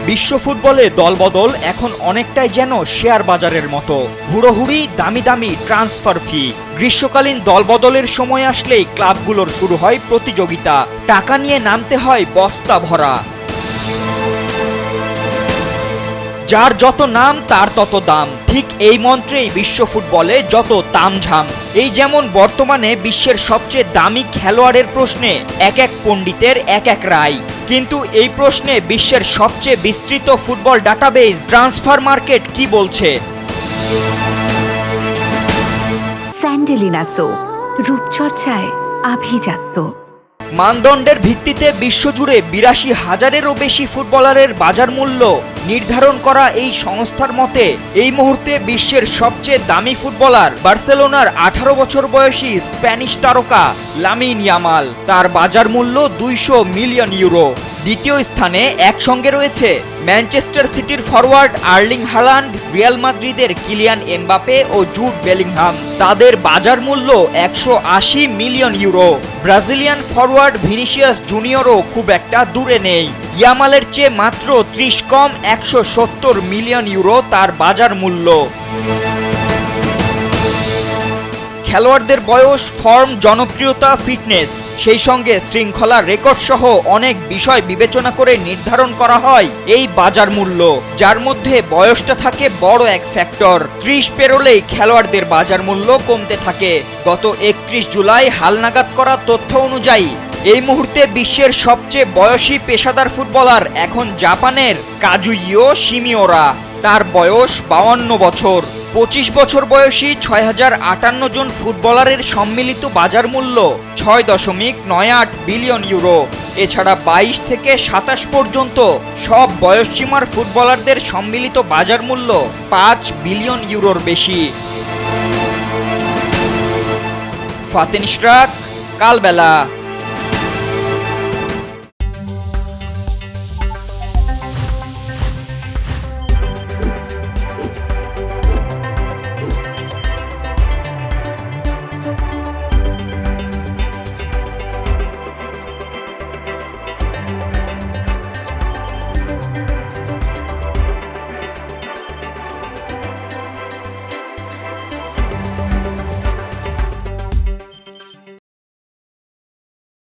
বিশ্ব ফুটবলে দলবদল এখন অনেকটাই যেন শেয়ার বাজারের মতো। হুড়োহুড়ি, দামি দামি ট্রান্সফার ফি। গ্রীষ্মকালীন দলবদলের সময় আসলেই ক্লাবগুলোর শুরু হয় প্রতিযোগিতা। টাকা নিয়ে নামতে হয় বস্তা ভরা। যার যত নাম তার তত দাম, ঠিক এই মন্ত্রেই বিশ্ব ফুটবলে যত তামঝাম। এই যেমন বর্তমানে বিশ্বের সবচেয়ে দামি খেলোয়াড়ের প্রশ্নে এক এক পণ্ডিতের এক এক রায়। কিন্তু এই প্রশ্নে বিশ্বের সবচেয়ে বিস্তৃত ফুটবল ডাটাবেজ ট্রান্সফার মার্কেট কি বলছে? স্যান্ডেলিনা সো, রূপচর্চায় আভিজাত্য। মানদণ্ডের ভিত্তিতে বিশ্বজুড়ে ৮২,০০০-এরও বেশি ফুটবলারের বাজার মূল্য নির্ধারণ করা এই সংস্থার মতে এই মুহূর্তে বিশ্বের সবচেয়ে দামি ফুটবলার বার্সেলোনার ১৮ বছর বয়সী স্প্যানিশ তারকা লামিন ইয়ামাল। তার বাজার মূল্য ২০০ মিলিয়ন ইউরো। দ্বিতীয় স্থানে একসঙ্গে রয়েছে ম্যানচেস্টার সিটির ফরওয়ার্ড আর্লিং হালান্ড, রিয়াল মাদ্রিদের কিলিয়ান এমবাপে ও জুড বেলিংহাম। তাদের বাজার মূল্য ১৮০ million euro. Brazilian forward Vinicius জুনিয়রও খুব একটা দূরে নেই। ইয়ামালের চেয়ে মাত্র ৩০ কম ১৭০ মিলিয়ন ইউরো তার বাজার মূল্য। খেলোয়াড়দের বয়স, ফর্ম, জনপ্রিয়তা, ফিটনেস, সেই সঙ্গে শৃঙ্খলা, রেকর্ড সহ অনেক বিষয় বিবেচনা করে নির্ধারণ করা হয় এই বাজার মূল্য, যার মধ্যে বয়সটা থাকে বড় এক ফ্যাক্টর। ৩০ পেরোলেই খেলোয়াড়দের বাজার মূল্য কমতে থাকে। গত ৩১ জুলাই হালনাগাদ করা তথ্য অনুযায়ী এই মুহূর্তে বিশ্বের সবচেয়ে বয়সী পেশাদার ফুটবলার এখন জাপানের কাজুইও শিমিওরা। তার বয়স ৫২ বছর। ২৫ বছর বয়সী ৬,০৫৮ জন ফুটবলারের সম্মিলিত বাজার মূল্য ৬.৯৮ বিলিয়ন ইউরো। এছাড়া ২২ থেকে ২৭ পর্যন্ত সব বয়সসীমার ফুটবলারদের সম্মিলিত বাজার মূল্য ৫ বিলিয়ন ইউরোর বেশি। ফাতেন ইশরাক, কালবেলা।